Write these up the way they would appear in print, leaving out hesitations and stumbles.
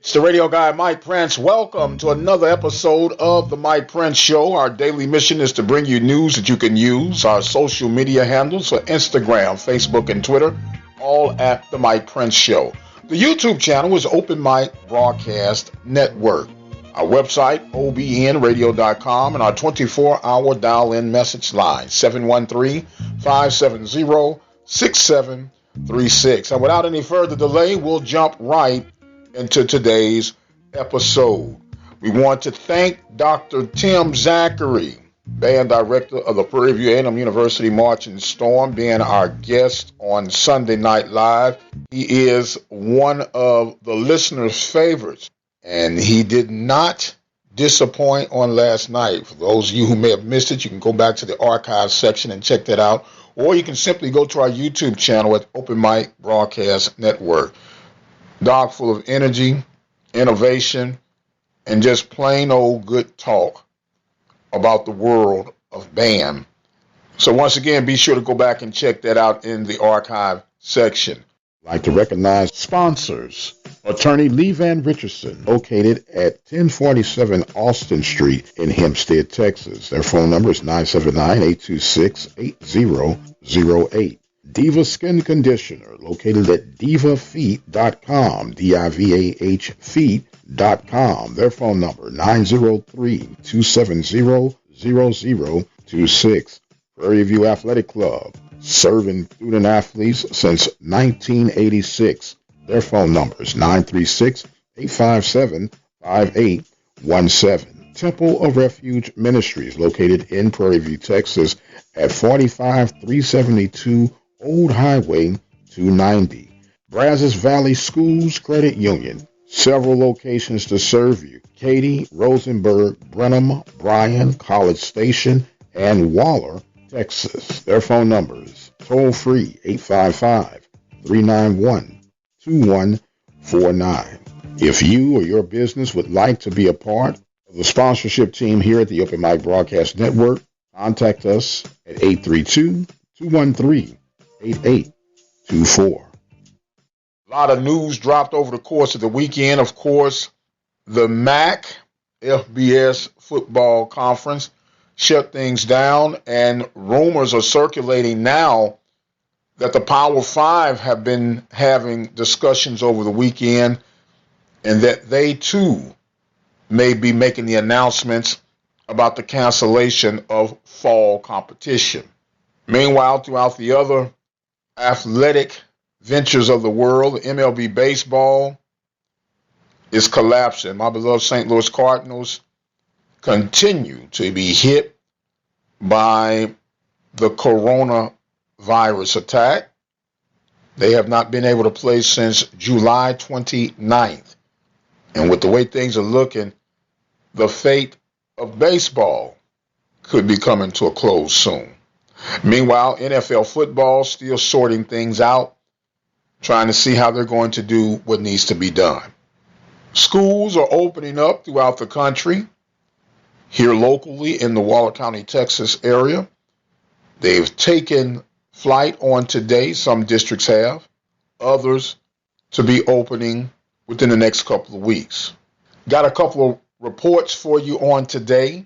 It's the radio guy, Mike Prince. Welcome to another episode of the Mike Prince Show. Our daily mission is to bring you news that you can use. Our social media handles are Instagram, Facebook, and Twitter, all at the Mike Prince Show. The YouTube channel is Open Mic Broadcast Network. Our website, obnradio.com, and our 24-hour dial-in message line, 713-570-6736. And without any further delay, we'll jump right into today's episode. We want to thank Dr. Tim Zachary, band director of the Prairie View A&M University Marching Storm, being our guest on Sunday Night Live. He is one of the listeners' favorites, and he did not disappoint on last night. For those of you who may have missed it, you can go back to the archive section and check that out, or you can simply go to our YouTube channel at Open Mic Broadcast Network. Doc, full of energy, innovation, and just plain old good talk about the world of band. So once again, be sure to go back and check that out in the archive section. I'd like to recognize sponsors. Attorney Lee Van Richardson, located at 1047 Austin Street in Hempstead, Texas. Their phone number is 979-826-8008. Diva Skin Conditioner, located at divafeet.com, D-I-V-A-H feet.com. Their phone number, 903-270-0026. Prairie View Athletic Club, serving student athletes since 1986. Their phone number is 936-857-5817. Temple of Refuge Ministries, located in Prairie View, Texas, at 45372 Old Highway 290. Brazos Valley Schools Credit Union. Several locations to serve you. Katy, Rosenberg, Brenham, Bryan, College Station, and Waller, Texas. Their phone numbers, toll free, 855-391-2149. If you or your business would like to be a part of the sponsorship team here at the Open Mic Broadcast Network, contact us at 832-213-8824. A lot of news dropped over the course of the weekend. Of course, the MAC FBS football conference shut things down, and rumors are circulating now that the Power Five have been having discussions over the weekend, and that they too may be making the announcements about the cancellation of fall competition. Meanwhile, throughout the other athletic ventures of the world, MLB baseball is collapsing. My beloved St. Louis Cardinals continue to be hit by the coronavirus attack. They have not been able to play since July 29th. And with the way things are looking, the fate of baseball could be coming to a close soon. Meanwhile, NFL football still sorting things out, trying to see how they're going to do what needs to be done. Schools are opening up throughout the country. Here locally in the Waller County, Texas area, they've taken flight on today. Some districts have. Others to be opening within the next couple of weeks. Got a couple of reports for you on today.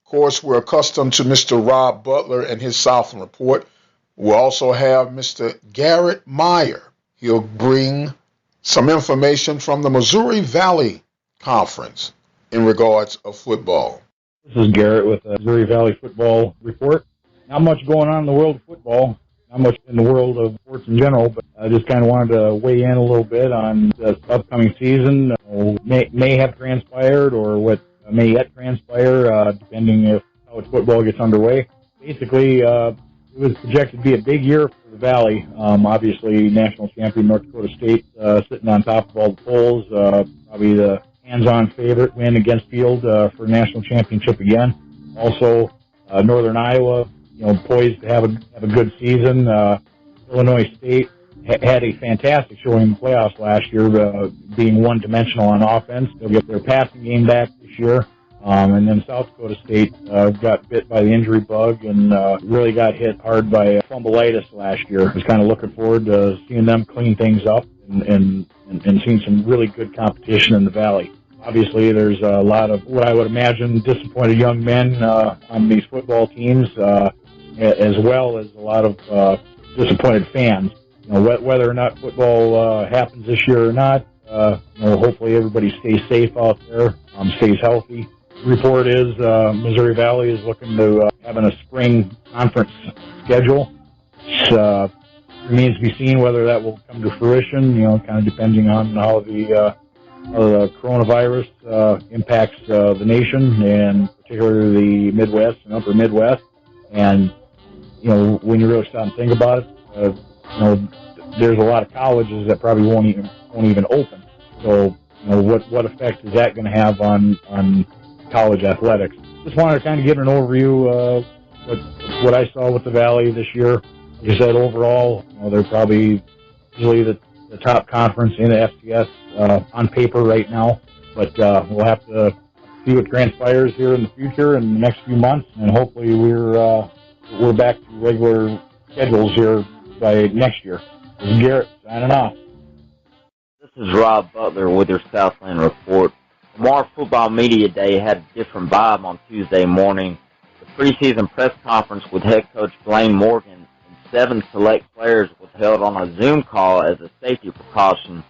Of course, we're accustomed to Mr. Rob Butler and his Southland Report. We'll also have Mr. Garrett Meyer. He'll bring some information from the Missouri Valley Conference in regards of football. This is Garrett with the Missouri Valley Football Report. Not much going on in the world of football, not much in the world of sports in general, but I just kind of wanted to weigh in a little bit on the upcoming season. May have transpired or what may yet transpire, depending if college football gets underway. Basically, it was projected to be a big year for the Valley. Obviously, national champion North Dakota State sitting on top of all the polls, probably the hands-on favorite win against Field for national championship again. Also, Northern Iowa, poised to have a good season. Illinois State had a fantastic showing in the playoffs last year, being one-dimensional on offense. They'll get their passing game back this year. And then South Dakota State got bit by the injury bug and really got hit hard by fumbleitis last year. I was kind of looking forward to seeing them clean things up and seen some really good competition in the Valley. Obviously, there's a lot of what I would imagine disappointed young men on these football teams, as well as a lot of disappointed fans. Whether or not football happens this year or not, hopefully everybody stays safe out there, stays healthy. The report is Missouri Valley is looking to having a spring conference schedule. It remains to be seen whether that will come to fruition, kind of depending on how the coronavirus impacts the nation, and particularly the Midwest and Upper Midwest. And, when you really stop and think about it, there's a lot of colleges that probably won't even open. So, what effect is that going to have on college athletics? Just wanted to kind of give an overview of what I saw with the Valley this year. Like I said, overall, they're probably usually the top conference in the FCS on paper right now, but we'll have to see what transpires here in the future in the next few months, and hopefully we're back to regular schedules here by next year. This is Garrett signing off. This is Rob Butler with your Southland Report. Lamar Football Media Day had a different vibe on Tuesday morning. The preseason press conference with head coach Blaine Morgan and 7 select players was held on a Zoom call as a safety precaution.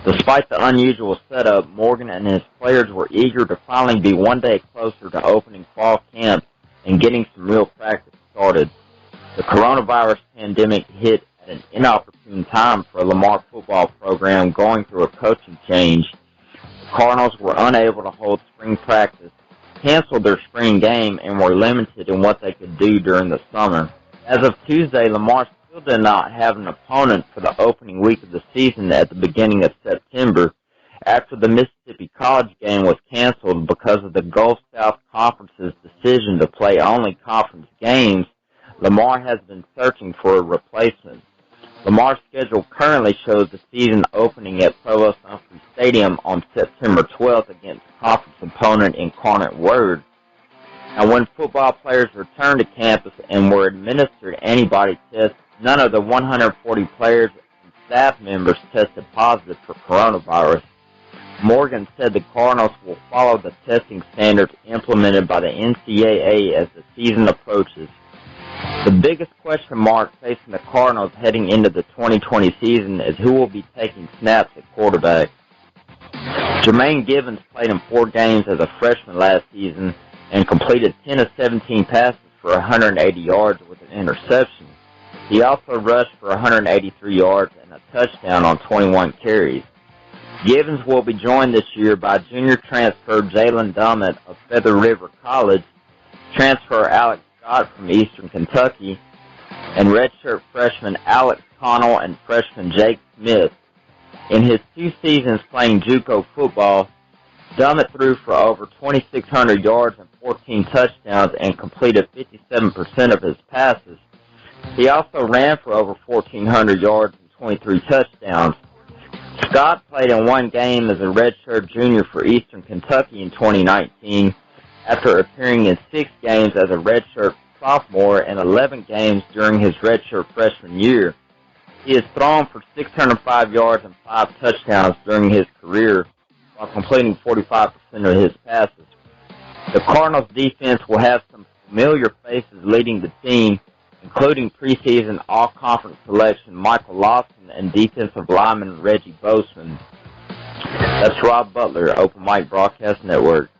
Despite the unusual setup, Morgan and his players were eager to finally be one day closer to opening fall camp and getting some real practice started. The coronavirus pandemic hit at an inopportune time for a Lamar football program going through a coaching change. The Cardinals were unable to hold spring practice, canceled their spring game, and were limited in what they could do during the summer. As of Tuesday, Lamar still did not have an opponent for the opening week of the season at the beginning of September, after the Mississippi College game was canceled because of the Gulf South Conference's decision to play only conference games. Lamar has been searching for a replacement. Lamar's schedule currently shows the season opening at Provost Humphrey Stadium on September 12th against conference opponent Incarnate Word. And when football players returned to campus and were administered antibody tests, none of the 140 players and staff members tested positive for coronavirus. Morgan said the Cardinals will follow the testing standards implemented by the NCAA as the season approaches. The biggest question mark facing the Cardinals heading into the 2020 season is who will be taking snaps at quarterback. Jermaine Givens played in 4 games as a freshman last season and completed 10 of 17 passes for 180 yards with an interception. He also rushed for 183 yards and a touchdown on 21 carries. Givens will be joined this year by junior transfer Jalen Dummett of Feather River College, transfer Alex Scott from Eastern Kentucky, and redshirt freshman Alex Connell and freshman Jake Smith. In his 2 seasons playing JUCO football, Dummett threw for over 2,600 yards and 14 touchdowns and completed 57% of his passes. He also ran for over 1,400 yards and 23 touchdowns. Scott played in 1 game as a redshirt junior for Eastern Kentucky in 2019, after appearing in 6 games as a redshirt sophomore and 11 games during his redshirt freshman year. He has thrown for 605 yards and 5 touchdowns during his career, while completing 45% of his passes. The Cardinals defense will have some familiar faces leading the team, including preseason all-conference selection Michael Lawson and defensive lineman Reggie Boseman. That's Rob Butler, Open Mic Broadcast Network.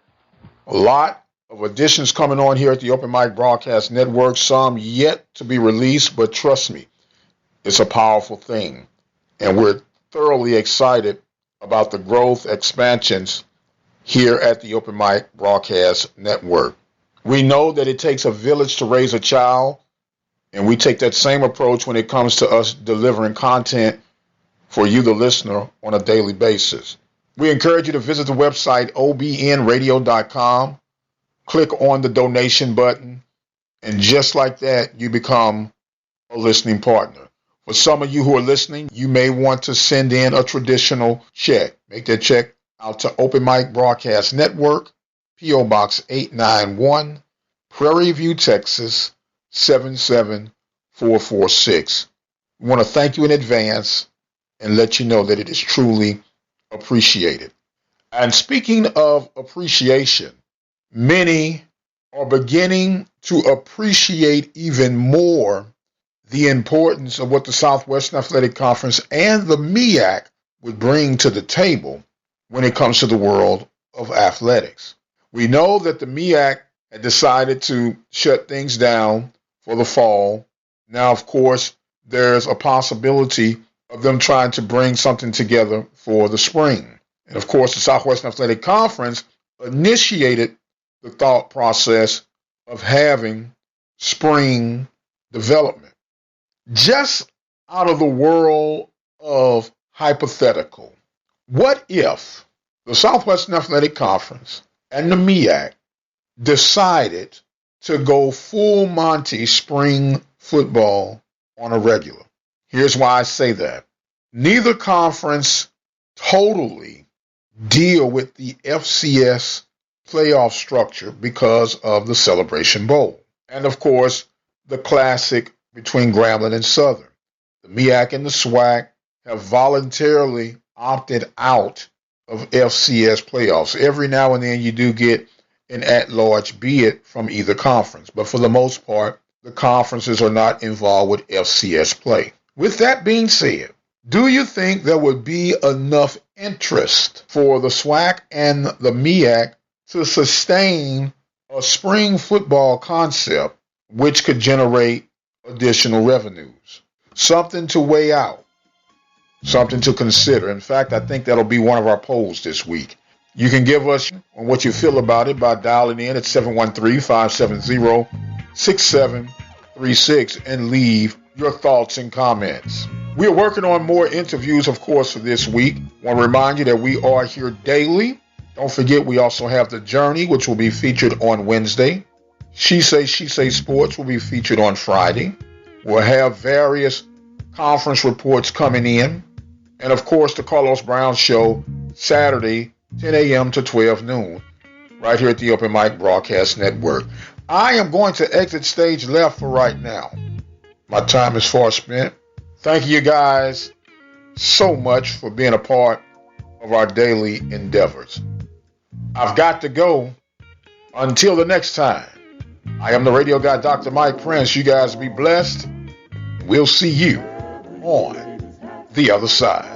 A lot of additions coming on here at the Open Mic Broadcast Network, some yet to be released, but trust me, it's a powerful thing. And we're thoroughly excited about the growth expansions here at the Open Mic Broadcast Network. We know that it takes a village to raise a child, and we take that same approach when it comes to us delivering content for you, the listener, on a daily basis. We encourage you to visit the website obnradio.com, click on the donation button, and just like that, you become a listening partner. For some of you who are listening, you may want to send in a traditional check. Make that check out to Open Mic Broadcast Network, P.O. Box 891, Prairie View, Texas, 77446. We want to thank you in advance and let you know that it is truly appreciated. And speaking of appreciation, many are beginning to appreciate even more the importance of what the Southwestern Athletic Conference and the MEAC would bring to the table when it comes to the world of athletics. We know that the MEAC had decided to shut things down for the fall. Now, of course, there's a possibility of them trying to bring something together for the spring. And of course, the Southwestern Athletic Conference initiated the thought process of having spring development. Just out of the world of hypothetical, what if the Southwestern Athletic Conference and the MEAC decided to go full Monty spring football on a regular? Here's why I say that. Neither conference totally deal with the FCS playoff structure because of the Celebration Bowl. And of course, the classic between Grambling and Southern. The MEAC and the SWAC have voluntarily opted out of FCS playoffs. Every now and then you do get an at-large bid from either conference, but for the most part, the conferences are not involved with FCS play. With that being said, do you think there would be enough interest for the SWAC and the MEAC to sustain a spring football concept which could generate additional revenues? Something to weigh out, something to consider. In fact, I think that'll be one of our polls this week. You can give us on what you feel about it by dialing in at 713-570-6736 and leave your thoughts and comments. We are working on more interviews, of course, for this week. I want to remind you that we are here daily. Don't forget, we also have The Journey, which will be featured on Wednesday. She Say Sports will be featured on Friday. We'll have various conference reports coming in. And, of course, the Carlos Brown Show, Saturday, 10 a.m. to 12 noon, right here at the Open Mic Broadcast Network. I am going to exit stage left for right now. My time is far spent. Thank you guys so much for being a part of our daily endeavors. I've got to go. Until the next time, I am the radio guy, Dr. Mike Prince. You guys be blessed. We'll see you on the other side.